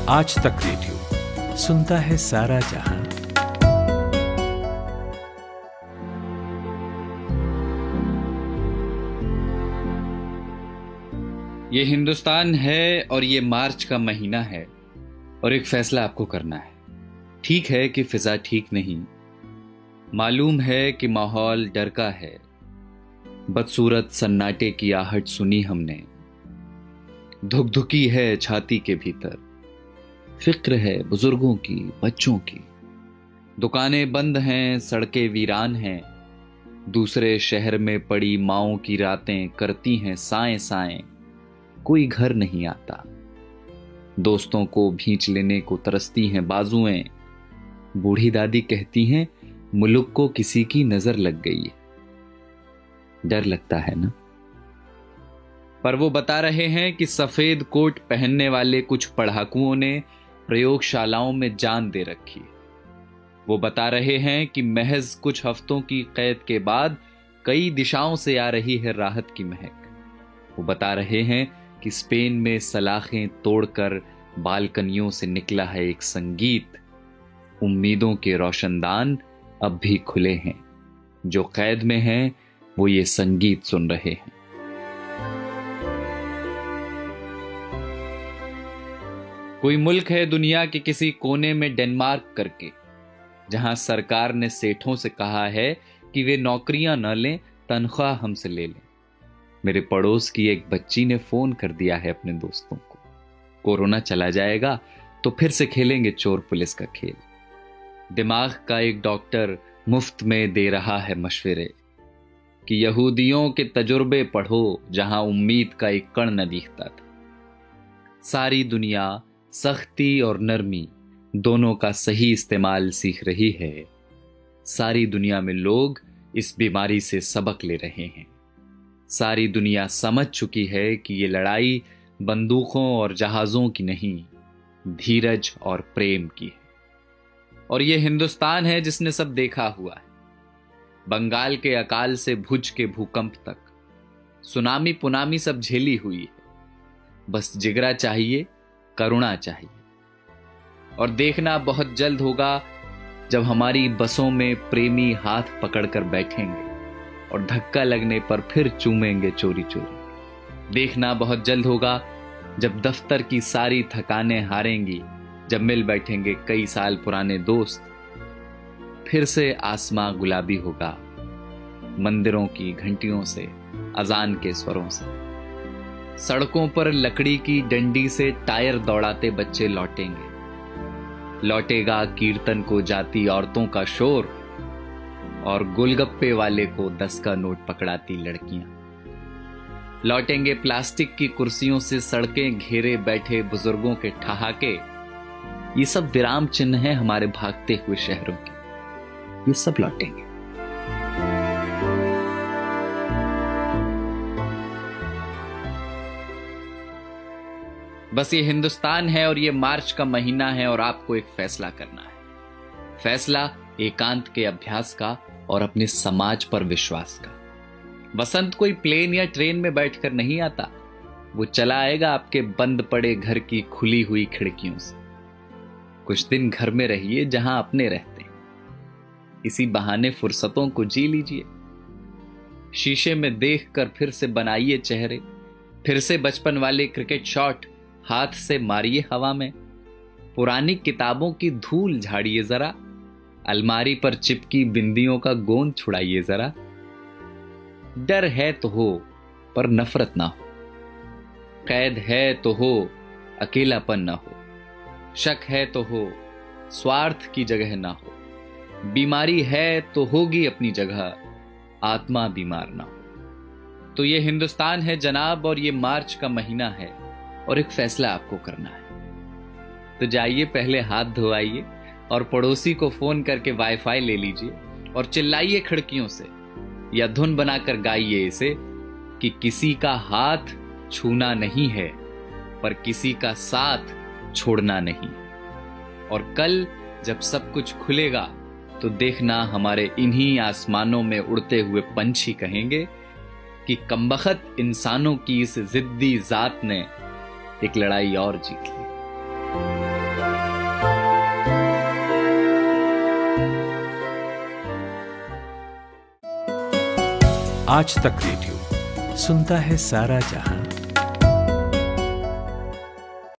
आज तक रेडियो सुनता है सारा जहां। ये हिंदुस्तान है और ये मार्च का महीना है और एक फैसला आपको करना है। ठीक है कि फिजा ठीक नहीं, मालूम है कि माहौल डर का है, बदसूरत सन्नाटे की आहट सुनी हमने, धुकधुकी है छाती के भीतर, फिक्र है बुजुर्गों की बच्चों की, दुकानें बंद हैं, सड़कें वीरान हैं, दूसरे शहर में पड़ी माओं की रातें करती हैं साएं साएं, कोई घर नहीं आता, दोस्तों को भींच लेने को तरसती हैं बाजुएं, बूढ़ी दादी कहती हैं मुल्क को किसी की नजर लग गई है। डर लगता है ना? पर वो बता रहे हैं कि सफेद कोट पहनने वाले कुछ पढ़ाकुओं ने प्रयोगशालाओं में जान दे रखी है। वो बता रहे हैं कि महज कुछ हफ्तों की कैद के बाद कई दिशाओं से आ रही है राहत की महक। वो बता रहे हैं कि स्पेन में सलाखें तोड़कर बालकनियों से निकला है एक संगीत, उम्मीदों के रोशनदान अब भी खुले हैं, जो कैद में हैं वो ये संगीत सुन रहे हैं। कोई मुल्क है दुनिया के किसी कोने में डेनमार्क करके, जहां सरकार ने सेठों से कहा है कि वे नौकरियां न लें, तनख्वाह हमसे ले लें। मेरे पड़ोस की एक बच्ची ने फोन कर दिया है अपने दोस्तों को, कोरोना चला जाएगा तो फिर से खेलेंगे चोर पुलिस का खेल। दिमाग का एक डॉक्टर मुफ्त में दे रहा है मशवरे कि यहूदियों के तजुर्बे पढ़ो जहां उम्मीद का एक कण न दिखता था। सारी दुनिया सख्ती और नरमी दोनों का सही इस्तेमाल सीख रही है। सारी दुनिया में लोग इस बीमारी से सबक ले रहे हैं। सारी दुनिया समझ चुकी है कि ये लड़ाई बंदूकों और जहाजों की नहीं, धीरज और प्रेम की है। और ये हिंदुस्तान है जिसने सब देखा हुआ है, बंगाल के अकाल से भुज के भूकंप तक, सुनामी पुनामी सब झेली हुई है। बस जिगरा चाहिए, करुणा चाहिए। और देखना बहुत जल्द होगा जब हमारी बसों में प्रेमी हाथ पकड़कर बैठेंगे और धक्का लगने पर फिर चूमेंगे चोरी चोरी। देखना बहुत जल्द होगा जब दफ्तर की सारी थकानें हारेंगी, जब मिल बैठेंगे कई साल पुराने दोस्त। फिर से आसमां गुलाबी होगा, मंदिरों की घंटियों से, अजान के स्वरों से। सड़कों पर लकड़ी की डंडी से टायर दौड़ाते बच्चे लौटेंगे। लौटेगा कीर्तन को जाती औरतों का शोर और गोलगप्पे वाले को 10 का नोट पकड़ाती लड़कियां। लौटेंगे प्लास्टिक की कुर्सियों से सड़कें घेरे बैठे बुजुर्गों के ठहाके। ये सब विराम चिन्ह हैं हमारे भागते हुए शहरों के। ये सब लौटेंगे। बस ये हिंदुस्तान है और ये मार्च का महीना है और आपको एक फैसला करना है। फैसला एकांत के अभ्यास का और अपने समाज पर विश्वास का। बसंत कोई प्लेन या ट्रेन में बैठकर नहीं आता, वो चला आएगा आपके बंद पड़े घर की खुली हुई खिड़कियों से। कुछ दिन घर में रहिए जहां अपने रहते हैं, इसी बहाने फुर्सतों को जी लीजिए। शीशे में देखकर फिर से बनाइए चेहरे, फिर से बचपन वाले क्रिकेट शॉट हाथ से मारिए हवा में। पुरानी किताबों की धूल झाड़िए जरा, अलमारी पर चिपकी बिंदियों का गोंद छुड़ाइए जरा। डर है तो हो पर नफरत ना हो, कैद है तो हो अकेलापन ना हो, शक है तो हो स्वार्थ की जगह ना हो, बीमारी है तो होगी अपनी जगह, आत्मा बीमार ना हो। तो ये हिंदुस्तान है जनाब और ये मार्च का महीना है और एक फैसला आपको करना है। तो जाइए पहले हाथ धोआइए और पड़ोसी को फोन करके वाईफाई ले लीजिए और चिल्लाइए खिड़कियों से या धुन बनाकर गाइए इसे कि किसी का हाथ छूना नहीं है पर किसी का साथ छोड़ना नहीं। और कल जब सब कुछ खुलेगा तो देखना हमारे इन्हीं आसमानों में उड़ते हुए पंछी कहेंगे कि कमबख्त इंसानों की इस जिद्दी जात ने एक लड़ाई और जीत ली। आज तक रेडियो सुनता है सारा जहां।